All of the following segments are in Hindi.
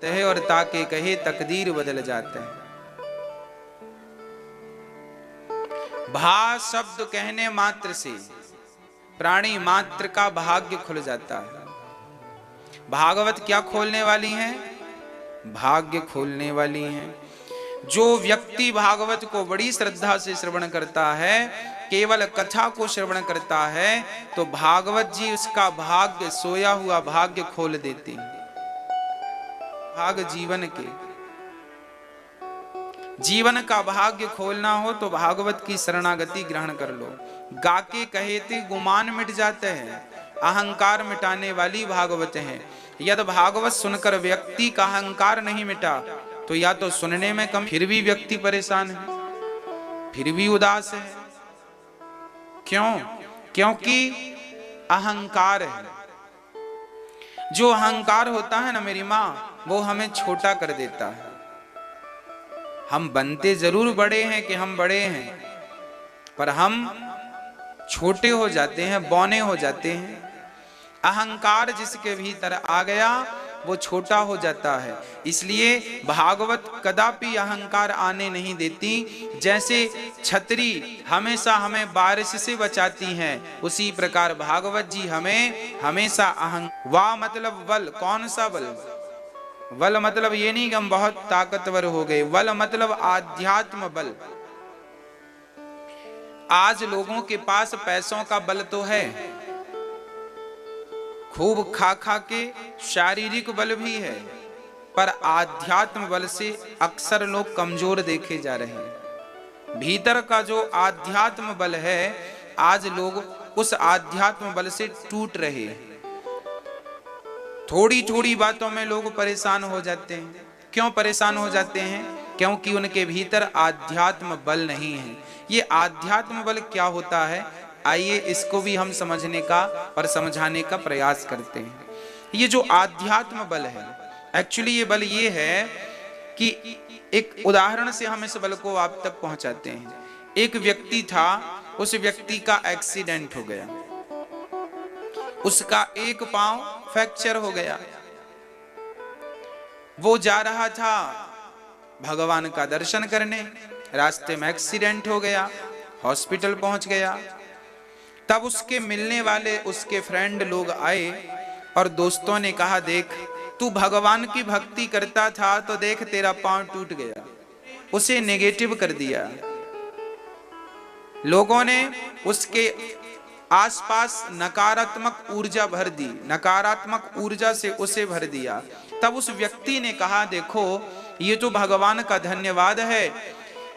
है और ताके कहे तकदीर बदल जाते हैं। भा शब्द कहने मात्र से प्राणी मात्र का भाग्य खुल जाता है। भागवत क्या खोलने वाली हैं? भाग्य खोलने वाली हैं। जो व्यक्ति भागवत को बड़ी श्रद्धा से श्रवण करता है, केवल कथा को श्रवण करता है, तो भागवत जी उसका भाग्य, सोया हुआ भाग्य खोल देते हैं। भाग जीवन का भाग्य खोलना हो तो भागवत की शरणागति ग्रहण कर लो। गाके कहेते गुमान मिट जाते हैं, अहंकार मिटाने वाली भागवत है। यदि भागवत सुनकर व्यक्ति का अहंकार नहीं मिटा तो या तो सुनने में कम, फिर भी व्यक्ति परेशान है, फिर भी उदास है। क्यों? क्योंकि अहंकार है। जो अहंकार होता है ना मेरी माँ, वो हमें छोटा कर देता है। हम बनते जरूर बड़े हैं कि हम बड़े हैं, पर हम छोटे हो जाते हैं, बौने हो जाते हैं। अहंकार जिसके भीतर आ गया वो छोटा हो जाता है। इसलिए भागवत कदापि अहंकार आने नहीं देती। जैसे छतरी हमेशा हमें बारिश से बचाती हैं, उसी प्रकार भागवत जी हमें हमेशा वा मतलब बल। कौन सा बल? बल मतलब ये नहीं कि हम बहुत ताकतवर हो गए, बल मतलब आध्यात्म बल। आज लोगों के पास पैसों का बल तो है, खूब खा खा के शारीरिक बल भी है, पर आध्यात्म बल से अक्सर लोग कमजोर देखे जा रहे हैं। भीतर का जो आध्यात्म बल है, आज लोग उस आध्यात्म बल से टूट रहे हैं। थोड़ी थोड़ी बातों में लोग परेशान हो जाते हैं। क्यों परेशान हो जाते हैं? क्योंकि उनके भीतर आध्यात्म बल नहीं है। ये आध्यात्म बल क्या होता है, आइए इसको भी हम समझने का और समझाने का प्रयास करते हैं। ये जो आध्यात्म बल है, एक्चुअली ये बल ये है कि एक उदाहरण से हम इस बल को आप तक पहुंचाते हैं। एक व्यक्ति था, उस व्यक्ति का एक्सीडेंट हो गया, उसका एक पांव फ्रैक्चर हो गया। वो जा रहा था भगवान का दर्शन करने, रास्ते में एक्सीडेंट हो गया, हॉस्पिटल पहुंच गया। तब उसके मिलने वाले उसके फ्रेंड लोग आए और दोस्तों ने कहा, देख तू भगवान की भक्ति करता था तो देख तेरा पांव टूट गया। उसे नेगेटिव कर दिया। लोगों ने उसके आसपास नकारात्मक ऊर्जा भर दी, नकारात्मक ऊर्जा से उसे भर दिया। तब उस व्यक्ति ने कहा, देखो ये तो भगवान का धन्यवाद है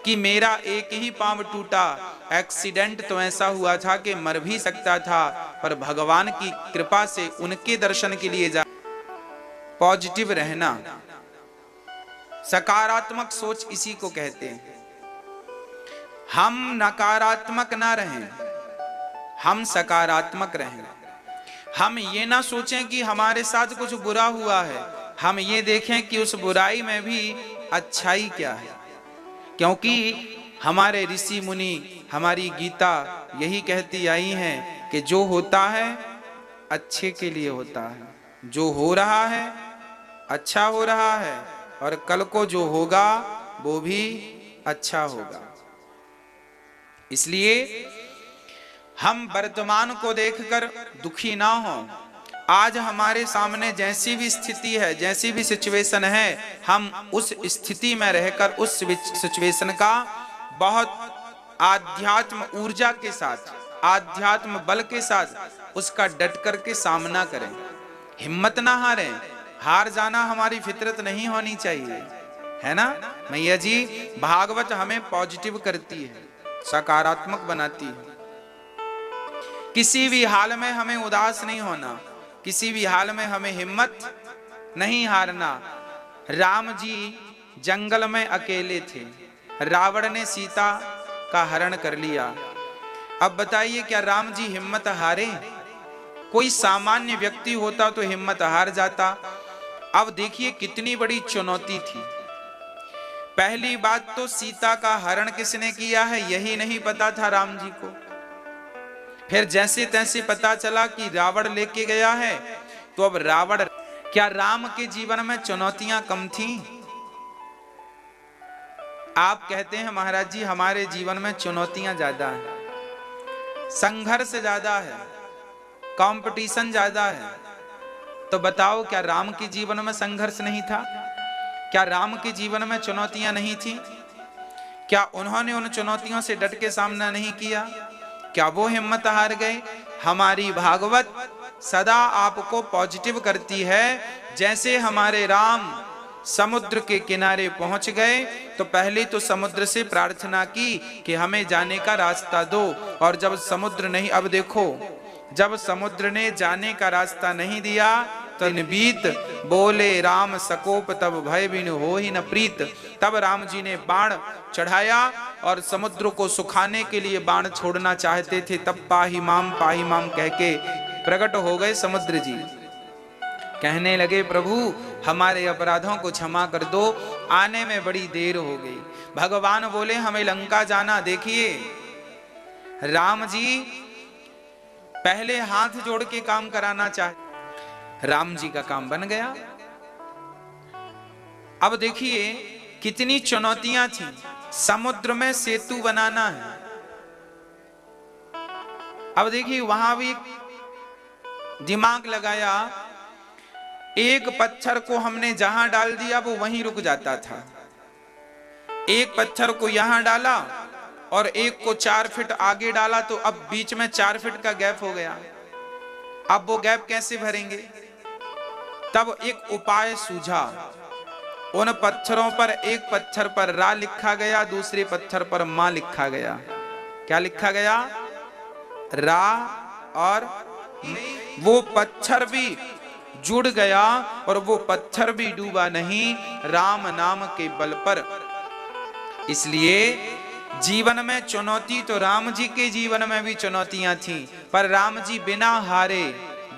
कि मेरा एक ही पांव टूटा। एक्सीडेंट तो ऐसा हुआ था कि मर भी सकता था, पर भगवान की कृपा से उनके दर्शन के लिए जा। पॉजिटिव रहना, सकारात्मक सोच इसी को कहते हैं। हम नकारात्मक ना रहें, हम सकारात्मक रहें। हम ये ना सोचें कि हमारे साथ कुछ बुरा हुआ है, हम ये देखें कि उस बुराई में भी अच्छाई क्या है। क्योंकि हमारे ऋषि मुनि, हमारी गीता यही कहती आई है कि जो होता है अच्छे के लिए होता है, जो हो रहा है अच्छा हो रहा है, और कल को जो होगा वो भी अच्छा होगा। इसलिए हम वर्तमान को देखकर दुखी ना हो। आज हमारे सामने जैसी भी स्थिति है, जैसी भी सिचुएशन है, हम उस स्थिति में रहकर उस सिचुएशन का बहुत आध्यात्म ऊर्जा के साथ, आध्यात्म बल के साथ उसका डट करके सामना करें। हिम्मत ना हारें। हार जाना हमारी फितरत नहीं होनी चाहिए, है ना मैया जी? भागवत हमें पॉजिटिव करती है, सकारात्मक बनाती है। किसी भी हाल में हमें उदास नहीं होना, किसी भी हाल में हमें हिम्मत नहीं हारना। राम जी जंगल में अकेले थे, रावण ने सीता का हरण कर लिया। अब बताइए, क्या राम जी हिम्मत हारे? कोई सामान्य व्यक्ति होता तो हिम्मत हार जाता। अब देखिए कितनी बड़ी चुनौती थी। पहली बात तो सीता का हरण किसने किया है यही नहीं पता था राम जी को। फिर जैसे तैसे पता चला कि रावण लेके गया है, तो अब रावण क्या राम के जीवन में चुनौतियां कम थीं? आप कहते हैं महाराज जी हमारे जीवन में चुनौतियां ज्यादा है, संघर्ष ज्यादा है, कंपटीशन ज्यादा है। तो बताओ क्या राम के जीवन में संघर्ष नहीं था? क्या राम के जीवन में चुनौतियां नहीं थी? क्या उन्होंने उन चुनौतियों से डट के सामना नहीं किया? क्या वो हिम्मत हार गए? हमारी भागवत सदा आपको पॉजिटिव करती है। जैसे हमारे राम समुद्र के किनारे पहुंच गए तो पहले तो समुद्र से प्रार्थना की कि हमें जाने का रास्ता दो, और जब समुद्र नहीं, अब देखो जब समुद्र ने जाने का रास्ता नहीं दिया तो बीत बोले राम सकोप तब भय बिनु होहि न प्रीत। तब राम जी ने बाण चढ़ाया और समुद्र को सुखाने के लिए बाण छोड़ना चाहते थे, तब पाही माम कह के प्रकट हो गए समुद्र जी। कहने लगे प्रभु हमारे अपराधों को क्षमा कर दो, आने में बड़ी देर हो गई। भगवान बोले हमें लंका जाना। देखिए राम जी पहले हाथ जोड़ के काम कराना चाहे, राम जी का काम बन गया। अब देखिए कितनी चुनौतियां थी। समुद्र में सेतु बनाना है। अब देखिए वहां भी दिमाग लगाया, एक पत्थर को हमने जहां डाल दिया वो वहीं रुक जाता था, एक पत्थर को यहां डाला और एक को 4 फीट आगे डाला तो अब बीच में 4 फीट का गैप हो गया। अब वो गैप कैसे भरेंगे? तब एक उपाय सूझा। उन पत्थरों पर एक पत्थर पर रा लिखा गया, दूसरे पत्थर पर मां लिखा गया। क्या लिखा गया? रा और वो पत्थर भी जुड़ गया और वो पत्थर भी डूबा नहीं राम नाम के बल पर। इसलिए जीवन में चुनौती तो राम जी के जीवन में भी चुनौतियां थी, पर राम जी बिना हारे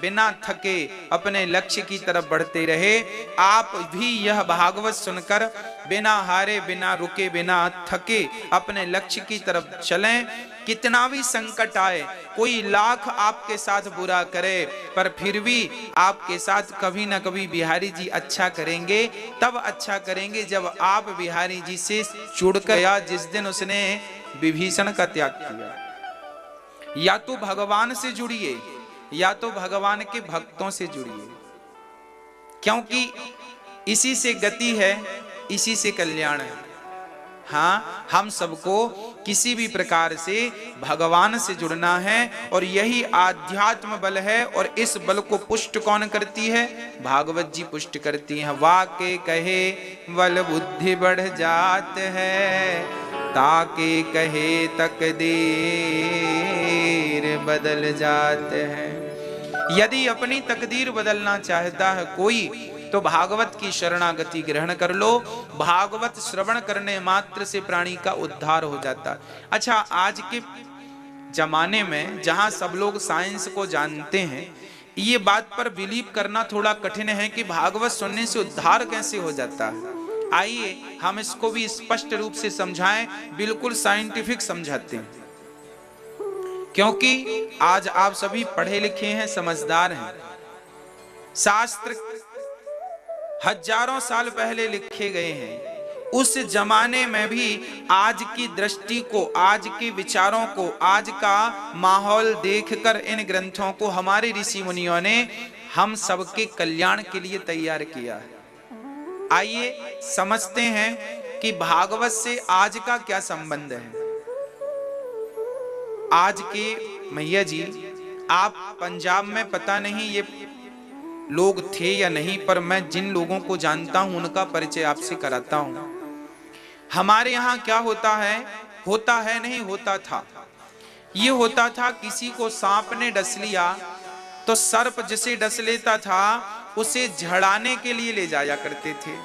बिना थके अपने लक्ष्य की तरफ बढ़ते रहे। आप भी यह भागवत सुनकर बिना हारे बिना रुके बिना थके अपने लक्ष्य की तरफ चलें। कितना भी संकट आए, कोई लाख आपके साथ बुरा करे, पर फिर भी आपके साथ कभी ना कभी बिहारी जी अच्छा करेंगे। तब अच्छा करेंगे जब आप बिहारी जी से जुड़ गया, जिस दिन उसने विभीषण का त्याग किया। या तो भगवान से जुड़िए या तो भगवान के भक्तों से जुड़िए, क्योंकि इसी से गति है, इसी से कल्याण है। हाँ, हम सबको किसी भी प्रकार से भगवान से जुड़ना है और यही आध्यात्म बल है। और इस बल को पुष्ट कौन करती है? भागवत जी पुष्ट करती हैं। वाके कहे बल बुद्धि बढ़ जात है, ताके कहे तकदीर बदल जाते हैं। यदि अपनी तकदीर बदलना चाहता है कोई तो भागवत की शरणागति ग्रहण कर लो। भागवत श्रवण करने मात्र से प्राणी का उद्धार हो जाता। अच्छा, आज के जमाने में जहां सब लोग साइंस को जानते हैं, ये बात पर बिलीव करना थोड़ा कठिन है कि भागवत सुनने से उद्धार कैसे हो जाता है। आइए हम इसको भी स्पष्ट रूप से समझाएं, बिल्कुल साइंटिफिक समझाते हैं, क्योंकि आज आप सभी पढ़े लिखे हैं, समझदार हैं। शास्त्र हजारों साल पहले लिखे गए हैं। उस जमाने में भी आज की दृष्टि को, आज के विचारों को, आज का माहौल देखकर इन ग्रंथों को हमारे ऋषि मुनियों ने हम सबके कल्याण के लिए तैयार किया है। आइए समझते हैं कि भागवत से आज का क्या संबंध है। आज के मैया जी, आप पंजाब में पता नहीं ये लोग थे या नहीं, पर मैं जिन लोगों को जानता हूं उनका परिचय आपसे कराता हूं। हमारे यहाँ क्या होता है नहीं होता था। ये होता था, किसी को सांप ने डस लिया तो सर्प जिसे डस लेता था उसे झड़ाने के लिए ले जाया करते थे।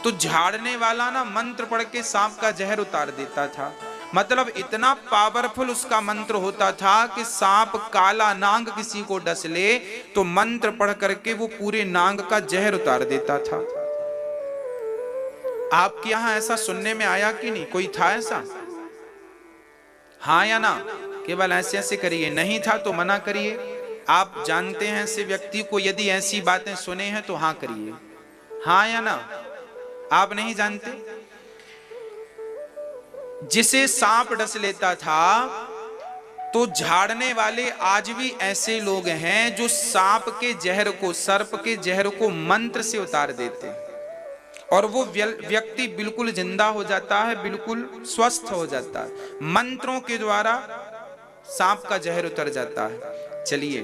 तो झाड़ने वाला ना मंत्र पढ़ के सांप का जहर उतार देता था। मतलब इतना पावरफुल उसका मंत्र होता था कि सांप काला नाग किसी को डस ले तो मंत्र पढ़ करके वो पूरे नाग का जहर उतार देता था। आपके यहां ऐसा सुनने में आया कि नहीं? कोई था ऐसा? हाँ या ना? केवल ऐसे ऐसे करिए, नहीं था तो मना करिए। आप जानते हैं ऐसे व्यक्ति को, यदि ऐसी बातें सुने हैं तो हाँ करिए, हाँ या ना? आप नहीं जानते? जिसे सांप डस लेता था तो झाड़ने वाले आज भी ऐसे लोग हैं जो सांप के जहर को, सर्प के जहर को मंत्र से उतार देते हैं और वो व्यक्ति बिल्कुल जिंदा हो जाता है, बिल्कुल स्वस्थ हो जाता है, मंत्रों के द्वारा सांप का जहर उतर जाता है। चलिए,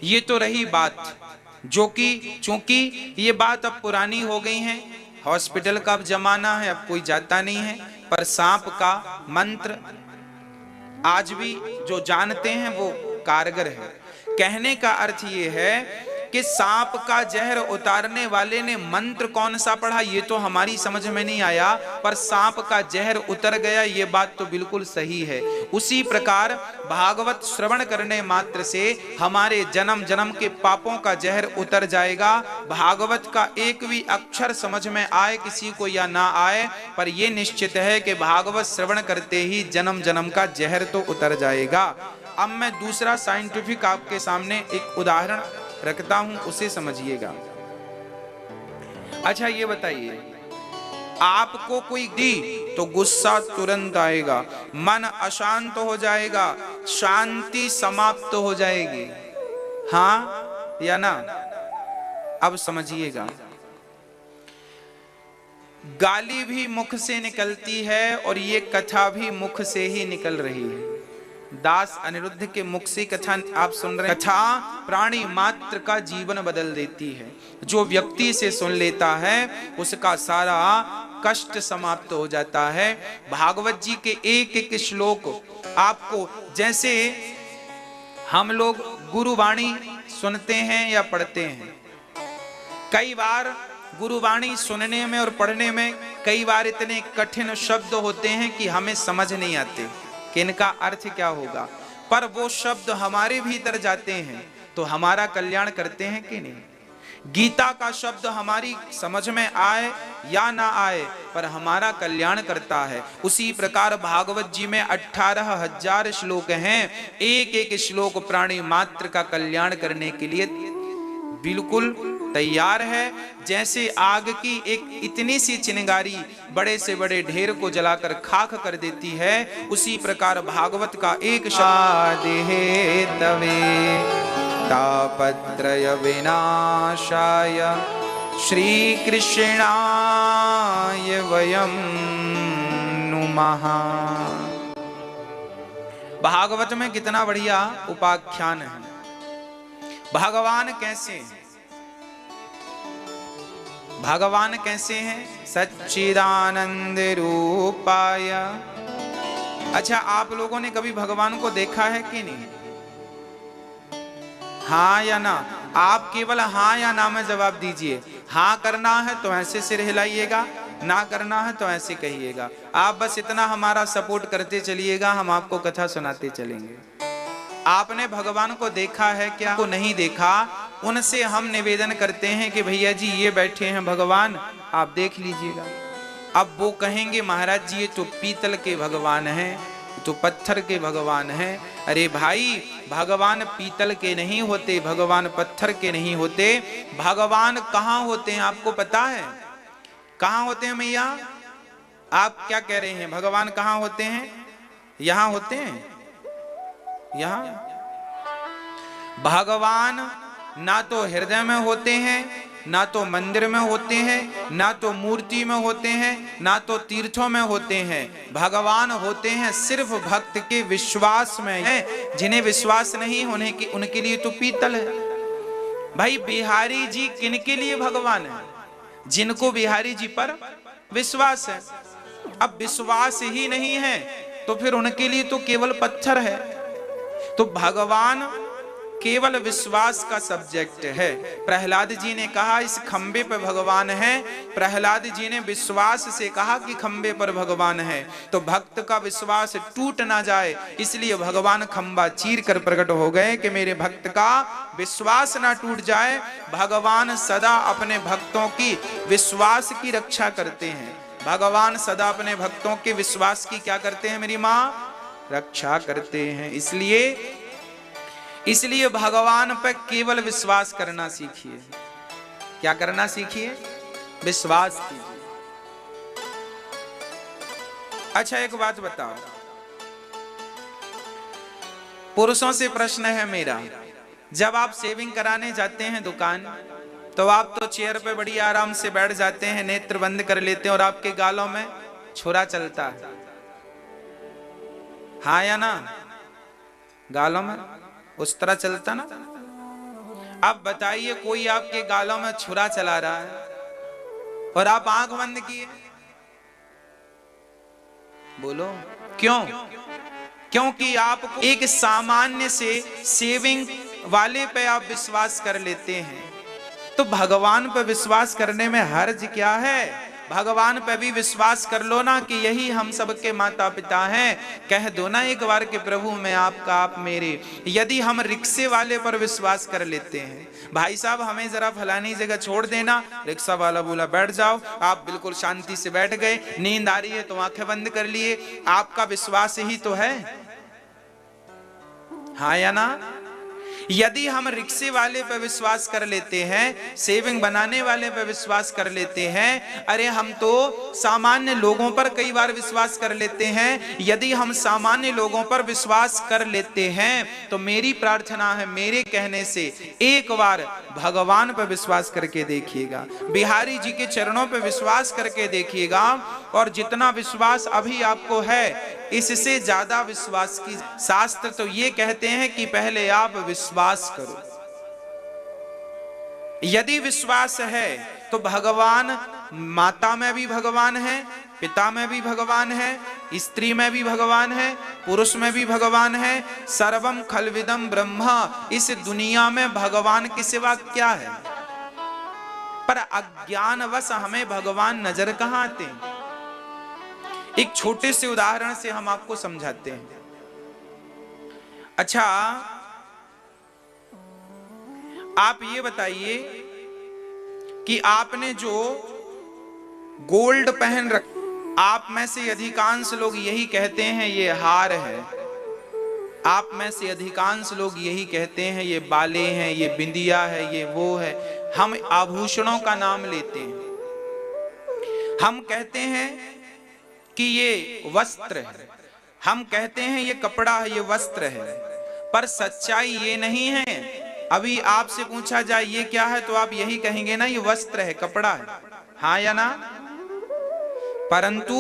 ये तो रही बात जो कि चूंकि ये बात अब पुरानी हो गई है, हॉस्पिटल का अब जमाना है, अब कोई जाता नहीं है, पर सांप का मंत्र आज भी जो जानते हैं वो कारगर है। कहने का अर्थ ये है कि सांप का जहर उतारने वाले ने मंत्र कौन सा पढ़ा ये तो हमारी समझ में नहीं आया, पर सांप का जहर उतर गया ये बात तो बिल्कुल सही है। उसी प्रकार भागवत श्रवण करने मात्र से हमारे जन्म जन्म के पापों का जहर उतर जाएगा। भागवत का एक भी अक्षर समझ में आए किसी को या ना आए, पर यह निश्चित है कि भागवत श्रवण करते ही जन्म जन्म का जहर तो उतर जाएगा। अब मैं दूसरा साइंटिफिक आपके सामने एक उदाहरण रखता हूं, उसे समझिएगा। अच्छा ये बताइए, आपको कोई दी तो गुस्सा तुरंत आएगा, मन अशांत हो जाएगा, शांति समाप्त हो जाएगी, हाँ या ना? अब समझिएगा, गाली भी मुख से निकलती है और ये कथा भी मुख से ही निकल रही है। दास अनिरुद्ध के मुख से कथा आप सुन रहे हैं। कथा प्राणी मात्र का जीवन बदल देती है। जो व्यक्ति से सुन लेता है उसका सारा कष्ट समाप्त हो जाता है। भागवत जी के एक एक श्लोक आपको, जैसे हम लोग गुरुवाणी सुनते हैं या पढ़ते हैं, कई बार गुरुवाणी सुनने में और पढ़ने में कई बार इतने कठिन शब्द होते हैं कि हमें समझ नहीं आते कि इनका अर्थ क्या होगा, पर वो शब्द हमारे भीतर जाते हैं तो हमारा कल्याण करते हैं कि नहीं। गीता का शब्द हमारी समझ में आए या ना आए पर हमारा कल्याण करता है। उसी प्रकार भागवत जी में 18,000 श्लोक हैं, एक एक श्लोक प्राणी मात्र का कल्याण करने के लिए बिल्कुल तैयार है। जैसे आग की एक इतनी सी चिंगारी बड़े से बड़े ढेर को जलाकर खाक कर देती है, उसी प्रकार भागवत का एक शब्द तवे तापत्रय विनाशाय श्री कृष्णाय वयं नुमः। भागवत में कितना बढ़िया उपाख्यान है। भगवान कैसे हैं? भगवान कैसे हैं? सच्चिदानंद रूपाय। अच्छा, आप लोगों ने कभी भगवान को देखा है कि नहीं? हाँ या ना? आप केवल हाँ या ना में जवाब दीजिए। हाँ करना है तो ऐसे सिर हिलाइएगा, ना करना है तो ऐसे कहिएगा। आप बस इतना हमारा सपोर्ट करते चलिएगा, हम आपको कथा सुनाते चलेंगे। आपने भगवान को देखा है क्या? को नहीं देखा, उनसे हम निवेदन करते हैं कि भैया जी ये बैठे हैं भगवान, आप देख लीजिएगा। अब वो कहेंगे महाराज जी ये तो पीतल के भगवान हैं, तो पत्थर के भगवान हैं। अरे भाई, भगवान पीतल के नहीं होते, भगवान पत्थर के नहीं होते। भगवान कहाँ होते हैं आपको पता है? कहाँ होते हैं मैया? आप क्या कह रहे हैं? भगवान कहाँ होते हैं? यहाँ होते हैं, यहाँ। भगवान ना तो हृदय में होते हैं, ना तो मंदिर में होते हैं, ना तो मूर्ति में होते हैं, ना तो तीर्थों में होते हैं। भगवान होते हैं सिर्फ भक्त के विश्वास में है। जिन्हें विश्वास नहीं उनके लिए तो पीतल है। भाई बिहारी जी किनके लिए भगवान है? जिनको बिहारी जी पर विश्वास है। अब विश्वास ही नहीं है तो फिर उनके लिए तो केवल पत्थर है। तो भगवान केवल विश्वास का सब्जेक्ट है। प्रहलाद जी ने कहा इस खंबे पर भगवान है। प्रहलाद जी ने विश्वास से कहा कि खंबे पर भगवान है, तो भक्त का विश्वास टूट ना जाए इसलिए भगवान खंबा चीर कर प्रकट हो गए कि मेरे भक्त का विश्वास ना टूट जाए। भगवान सदा अपने भक्तों की विश्वास की रक्षा करते हैं। भगवान सदा अपने भक्तों के विश्वास की क्या करते हैं मेरी माँ? रक्षा करते हैं। इसलिए इसलिए भगवान पर केवल विश्वास करना सीखिए। क्या करना सीखिए? विश्वास कीजिए। अच्छा एक बात बताओ, पुरुषों से प्रश्न है मेरा, जब आप शेविंग कराने जाते हैं दुकान, तो आप तो चेयर पे बड़ी आराम से बैठ जाते हैं, नेत्र बंद कर लेते हैं और आपके गालों में छुरा चलता है, हाँ या ना? गालों में उस तरह चलता ना। अब बताइए कोई आपके गालों में छुरा चला रहा है और आप आंख बंद किए, बोलो क्यों? क्योंकि आप एक सामान्य से सेविंग वाले पे आप विश्वास कर लेते हैं। तो भगवान पे विश्वास करने में हर्ज क्या है? भगवान पे भी विश्वास कर लो ना कि यही हम सबके माता पिता हैं। कह दो ना एक बार कि प्रभु मैं आपका, आप मेरे। यदि हम रिक्शे वाले पर विश्वास कर लेते हैं, भाई साहब हमें जरा फलानी जगह छोड़ देना, रिक्शा वाला बोला बैठ जाओ, आप बिल्कुल शांति से बैठ गए, नींद आ रही है तो आंखें बंद कर लिए, आपका विश्वास ही तो है, हाँ या ना? यदि हम रिक्शे वाले पर विश्वास कर लेते हैं, सेविंग बनाने वाले पर विश्वास कर लेते हैं, अरे हम तो सामान्य लोगों पर कई बार विश्वास कर लेते हैं। यदि हम सामान्य लोगों पर विश्वास कर लेते हैं तो मेरी प्रार्थना है, मेरे कहने से एक बार भगवान पर विश्वास करके देखिएगा, बिहारी जी के चरणों पर विश्वास करके देखिएगा, और जितना विश्वास अभी आपको है इससे ज्यादा विश्वास की। शास्त्र तो ये कहते हैं कि पहले आप विश्वास करो। यदि विश्वास है तो भगवान माता में भी भगवान है, पिता में भी भगवान है, स्त्री में भी भगवान है, पुरुष में भी भगवान है। सर्वम खलविदम ब्रह्मा, इस दुनिया में भगवान के सिवा क्या है? पर अज्ञानवश हमें भगवान नजर कहां आते हैं? एक छोटे से उदाहरण से हम आपको समझाते हैं। अच्छा आप ये बताइए कि आपने जो गोल्ड पहन रख, आप में से अधिकांश लोग यही कहते हैं ये हार है, आप में से अधिकांश लोग यही कहते हैं ये बाले हैं, ये बिंदिया है, ये वो है। हम आभूषणों का नाम लेते हैं, हम कहते हैं कि ये वस्त्र है, हम कहते हैं ये कपड़ा है, ये वस्त्र है, पर सच्चाई ये नहीं है। अभी आपसे पूछा जाए ये क्या है तो आप यही कहेंगे ना ये वस्त्र है, कपड़ा है, हाँ या ना? परंतु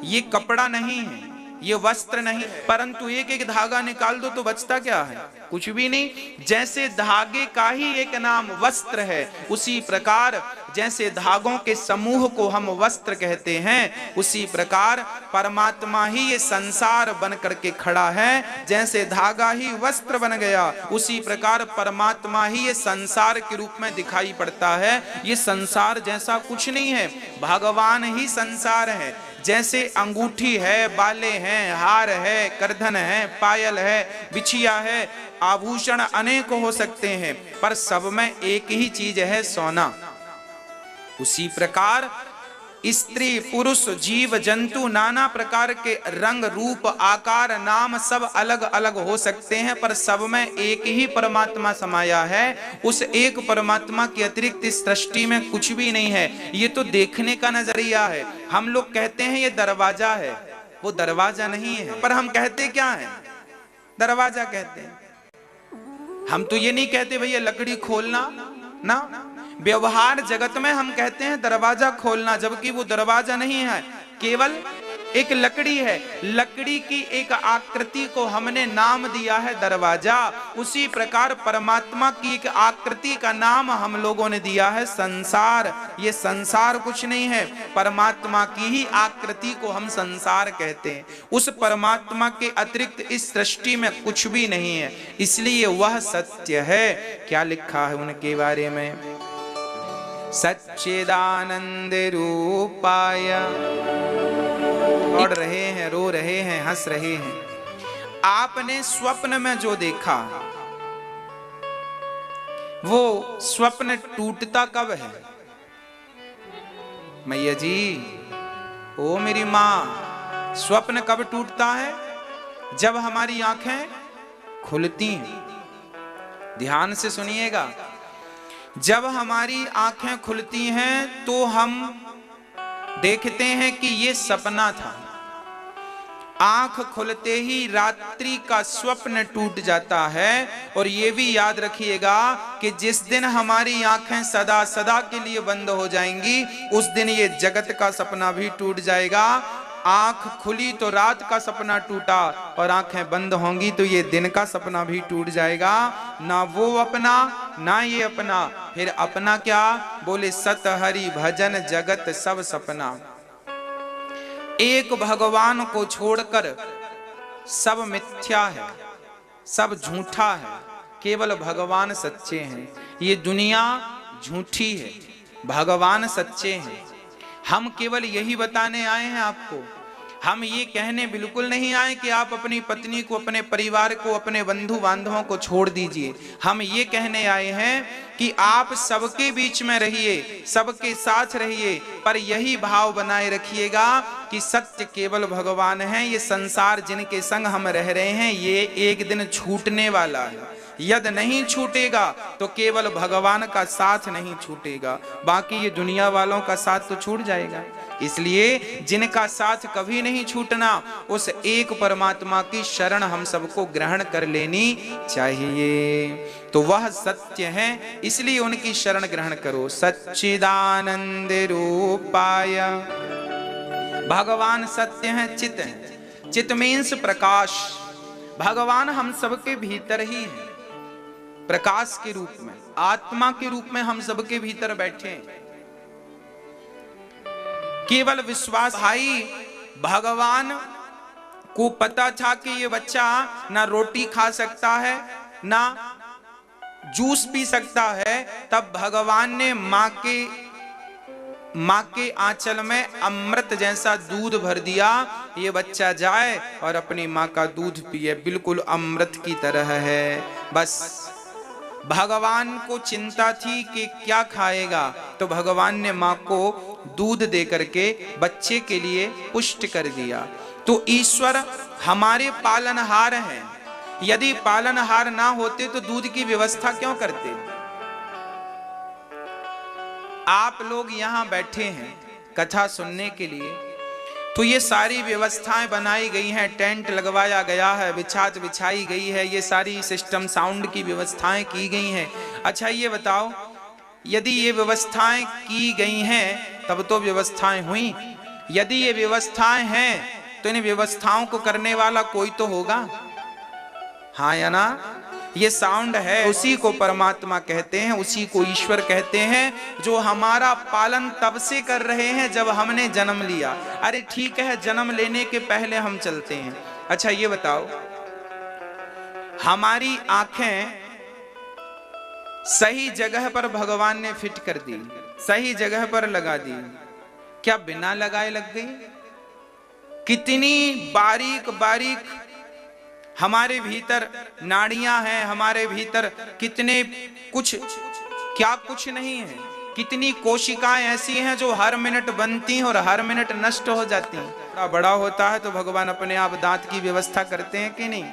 ये कपड़ा नहीं है, ये वस्त्र नहीं। परंतु एक एक धागा निकाल दो तो बचता क्या है? कुछ भी नहीं। जैसे धागे का ही एक नाम वस्त्र है, उसी प्रकार जैसे धागों के समूह को हम वस्त्र कहते हैं, उसी प्रकार परमात्मा ही ये संसार बन करके खड़ा है। जैसे धागा ही वस्त्र बन गया, उसी प्रकार परमात्मा ही ये संसार के रूप में दिखाई पड़ता है। ये संसार जैसा कुछ नहीं है, भगवान ही संसार है। जैसे अंगूठी है, बाले हैं, हार है, करधन है, पायल है, बिछिया है, आभूषण अनेक हो सकते हैं, पर सब में एक ही चीज है, सोना। उसी प्रकार स्त्री पुरुष जीव जंतु नाना प्रकार के रंग रूप आकार नाम सब अलग अलग हो सकते हैं, पर सब में एक ही परमात्मा समाया है। उस एक परमात्मा के अतिरिक्त इस सृष्टि में कुछ भी नहीं है। ये तो देखने का नजरिया है। हम लोग कहते हैं ये दरवाजा है, वो दरवाजा नहीं है, पर हम कहते क्या है? दरवाजा कहते हैं। हम तो ये नहीं कहते भैया लकड़ी खोलना ना, व्यवहार जगत में हम कहते हैं दरवाजा खोलना, जबकि वो दरवाजा नहीं है, केवल एक लकड़ी है। लकड़ी की एक आकृति को हमने नाम दिया है दरवाजा। उसी प्रकार परमात्मा की एक आकृति का नाम हम लोगों ने दिया है संसार। ये संसार कुछ नहीं है, परमात्मा की ही आकृति को हम संसार कहते हैं। उस परमात्मा के अतिरिक्त इस सृष्टि में कुछ भी नहीं है, इसलिए वह सत्य है। क्या लिखा है उनके बारे में? सच्चिदानंद रूपाय। उड़ रहे हैं, रो रहे हैं, हंस रहे हैं। आपने स्वप्न में जो देखा वो स्वप्न टूटता कब है? मैया जी, ओ मेरी माँ, स्वप्न कब टूटता है? जब हमारी आंखें खुलती हैं। ध्यान से सुनिएगा। जब हमारी आंखें खुलती हैं तो हम देखते हैं कि ये सपना था। आंख खुलते ही रात्रि का स्वप्न टूट जाता है। और ये भी याद रखिएगा कि जिस दिन हमारी आंखें सदा सदा के लिए बंद हो जाएंगी, उस दिन ये जगत का सपना भी टूट जाएगा। आंख खुली तो रात का सपना टूटा, और आंखें बंद होंगी तो ये दिन का सपना भी टूट जाएगा। ना वो अपना ना ये अपना, फिर अपना क्या? बोले सत हरि भजन जगत सब सपना। एक भगवान को छोड़कर सब मिथ्या है, सब झूठा है, केवल भगवान सच्चे हैं। ये दुनिया झूठी है, भगवान सच्चे हैं। हम केवल यही बताने आए हैं आपको। हम ये कहने बिल्कुल नहीं आए कि आप अपनी पत्नी को, अपने परिवार को, अपने बंधु बांधवों को छोड़ दीजिए। हम ये कहने आए हैं कि आप सबके बीच में रहिए, सबके साथ रहिए, पर यही भाव बनाए रखिएगा कि सत्य केवल भगवान है। ये संसार जिनके संग हम रह रहे हैं, ये एक दिन छूटने वाला है। यदि नहीं छूटेगा तो केवल भगवान का साथ नहीं छूटेगा, बाकी ये दुनिया वालों का साथ तो छूट जाएगा। इसलिए जिनका साथ कभी नहीं छूटना, उस एक परमात्मा की शरण हम सबको ग्रहण कर लेनी चाहिए। तो वह सत्य है, इसलिए उनकी शरण ग्रहण करो। सच्चिदानंद रूपाय, भगवान सत्य है, चित है। चित मीन्स प्रकाश। भगवान हम सबके भीतर ही है, प्रकाश के रूप में, आत्मा के रूप में हम सबके भीतर बैठे हैं। केवल विश्वास। भाई भगवान को पता था कि ये बच्चा ना रोटी खा सकता है ना जूस पी सकता है, तब भगवान ने मां के आंचल में अमृत जैसा दूध भर दिया। ये बच्चा जाए और अपनी मां का दूध पिए, बिल्कुल अमृत की तरह है। बस भगवान को चिंता थी कि क्या खाएगा, तो भगवान ने मां को दूध दे करके बच्चे के लिए पुष्ट कर दिया। तो ईश्वर हमारे पालनहार हैं। यदि पालनहार ना होते तो दूध की व्यवस्था क्यों करते? आप लोग यहां बैठे हैं कथा सुनने के लिए, तो ये सारी व्यवस्थाएं बनाई गई हैं, टेंट लगवाया गया है, बिछात बिछाई गई है, ये सारी सिस्टम साउंड की व्यवस्थाएं की गई हैं। अच्छा ये बताओ, यदि ये व्यवस्थाएं की गई हैं तब तो व्यवस्थाएं हुई। यदि ये व्यवस्थाएं हैं तो इन व्यवस्थाओं को करने वाला कोई तो होगा, हाँ या ना? ये साउंड है, उसी को परमात्मा कहते हैं, उसी को ईश्वर कहते हैं, जो हमारा पालन तब से कर रहे हैं जब हमने जन्म लिया। अरे ठीक है, जन्म लेने के पहले हम चलते हैं। अच्छा ये बताओ, हमारी आंखें सही जगह पर भगवान ने फिट कर दी, सही जगह पर लगा दी, क्या बिना लगाए लग गई? कितनी बारीक बारीक हमारे भीतर नाड़ियां हैं, हमारे भीतर कितने कुछ, क्या कुछ नहीं है। कितनी कोशिकाएं ऐसी हैं जो हर मिनट बनती हैं और हर मिनट नष्ट हो जाती हैं। बड़ा होता है तो भगवान अपने आप दांत की व्यवस्था करते हैं कि नहीं?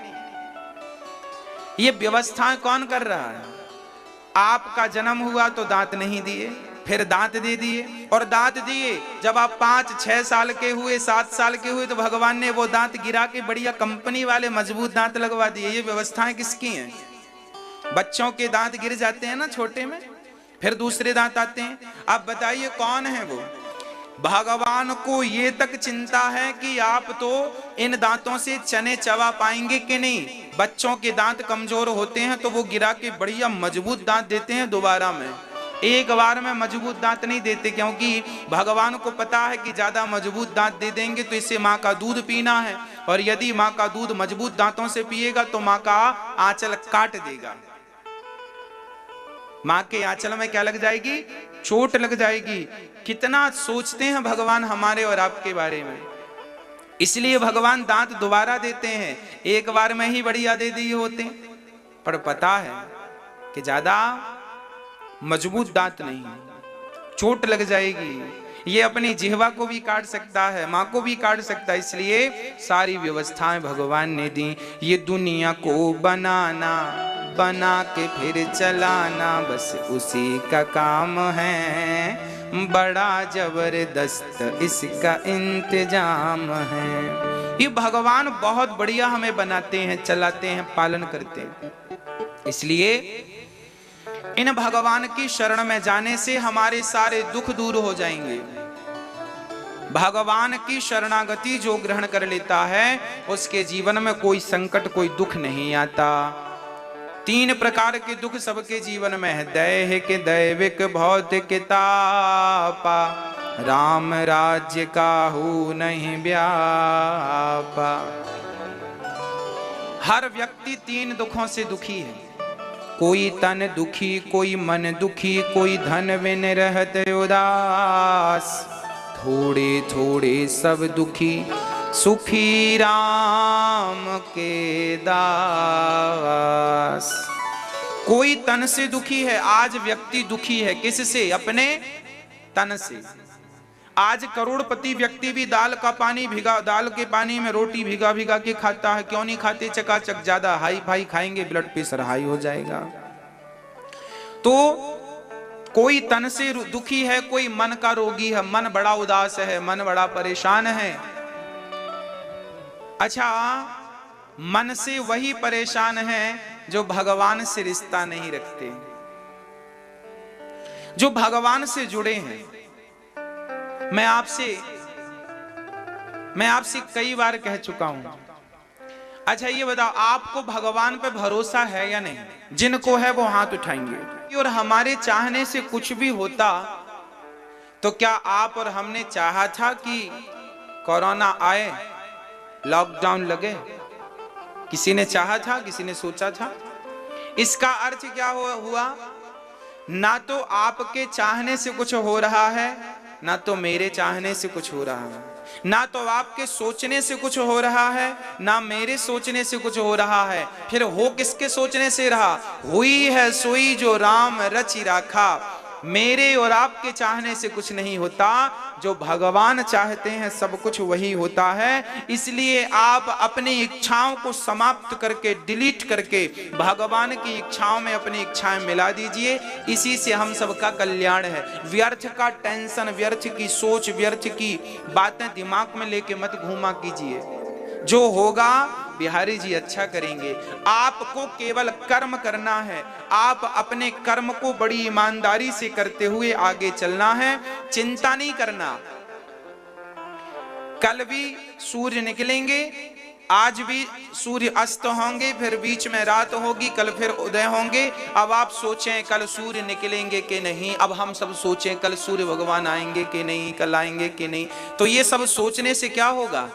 ये व्यवस्थाएं कौन कर रहा है? आपका जन्म हुआ तो दांत नहीं दिए, फिर दांत दे दिए, और दांत दिए जब आप 5-6 साल के हुए, 7 साल के हुए, तो भगवान ने वो दांत गिरा के बढ़िया कंपनी वाले मजबूत दांत लगवा दिए। ये व्यवस्थाएं किसकी हैं? बच्चों के दांत गिर जाते हैं ना छोटे में, फिर दूसरे दांत आते हैं। अब बताइए कौन है वो? भगवान को ये तक चिंता है कि आप तो इन दांतों से चने चबा पाएंगे कि नहीं। बच्चों के दांत कमजोर होते हैं तो वो गिरा के बढ़िया मजबूत दांत देते हैं दोबारा में, एक बार में मजबूत दांत नहीं देते, क्योंकि भगवान को पता है कि ज्यादा मजबूत दांत दे देंगे तो इससे माँ का दूध पीना है, और यदि माँ का दूध मजबूत दांतों से पिएगा तो माँ का आंचल काट देगा। माँ के आंचल में क्या लग जाएगी? चोट लग जाएगी। कितना सोचते हैं भगवान हमारे और आपके बारे में, इसलिए भगवान दांत दोबारा देते हैं। एक बार में ही बढ़िया दे दिए होते, पर पता है कि ज्यादा मजबूत दांत नहीं, चोट लग जाएगी। ये अपनी जिह्वा को भी काट सकता है, माँ को भी काट सकता है, इसलिए सारी व्यवस्थाएं भगवान ने दी। ये दुनिया को बनाना बना के फिर चलाना बस उसी का काम है, बड़ा जबरदस्त इसका इंतजाम है। ये भगवान बहुत बढ़िया हमें बनाते हैं, चलाते हैं, पालन करते हैं। इसलिए इन भगवान की शरण में जाने से हमारे सारे दुख दूर हो जाएंगे। भगवान की शरणागति जो ग्रहण कर लेता है उसके जीवन में कोई संकट, कोई दुख नहीं आता। 3 प्रकार के दुख सबके जीवन में है, दैहिक, दैविक, भौतिक, तापा, राम राज्य काहू नहीं व्यापा। हर व्यक्ति 3 दुखों से दुखी है। कोई तन दुखी, कोई मन दुखी, कोई धन बिन रहत उदास, थोड़े थोड़े सब दुखी, सुखी राम के दास। कोई तन से दुखी है, आज व्यक्ति दुखी है किससे? अपने तन से। आज करोड़पति व्यक्ति भी दाल के पानी में रोटी भिगा भिगा के खाता है। क्यों नहीं खाते? चकाचक ज्यादा हाई फाई खाएंगे, ब्लड प्रेशर हाई हो जाएगा। तो कोई तन से दुखी है, कोई मन का रोगी है, मन बड़ा उदास है, मन बड़ा परेशान है। अच्छा, मन से वही परेशान है जो भगवान से रिश्ता नहीं रखते, जो भगवान से जुड़े हैं। मैं आपसे कई बार कह चुका हूं। अच्छा ये बताओ, आपको भगवान पे भरोसा है या नहीं? जिनको है वो हाथ उठाएंगे। और हमारे चाहने से कुछ भी होता तो क्या आप और हमने चाहा था कि कोरोना आए, लॉकडाउन लगे? किसी ने चाहा था? किसी ने सोचा था? इसका अर्थ क्या हुआ? ना तो आपके चाहने से कुछ हो रहा है, ना तो मेरे चाहने से कुछ हो रहा है। ना तो आपके सोचने से कुछ हो रहा है, ना मेरे सोचने से कुछ हो रहा है। फिर हो किसके सोचने से रहा? हुई है सोई जो राम रचि राखा। मेरे और आपके चाहने से कुछ नहीं होता, जो भगवान चाहते हैं सब कुछ वही होता है। इसलिए आप अपनी इच्छाओं को समाप्त करके, डिलीट करके भगवान की इच्छाओं में अपनी इच्छाएं मिला दीजिए। इसी से हम सबका कल्याण है। व्यर्थ का टेंशन, व्यर्थ की सोच, व्यर्थ की बातें दिमाग में लेके मत घूमा कीजिए। जो होगा बिहारी जी अच्छा करेंगे। आपको केवल कर्म करना है। आप अपने कर्म को बड़ी ईमानदारी से करते हुए आगे चलना है, चिंता नहीं करना। कल भी सूर्य निकलेंगे, आज भी सूर्य अस्त होंगे, फिर बीच में रात होगी, कल फिर उदय होंगे। अब आप सोचें कल सूर्य निकलेंगे कि नहीं। अब हम सब सोचें कल सूर्य भगवान आएंगे कि नहीं, कल आएंगे कि नहीं। तो ये सब सोचने से क्या होगा?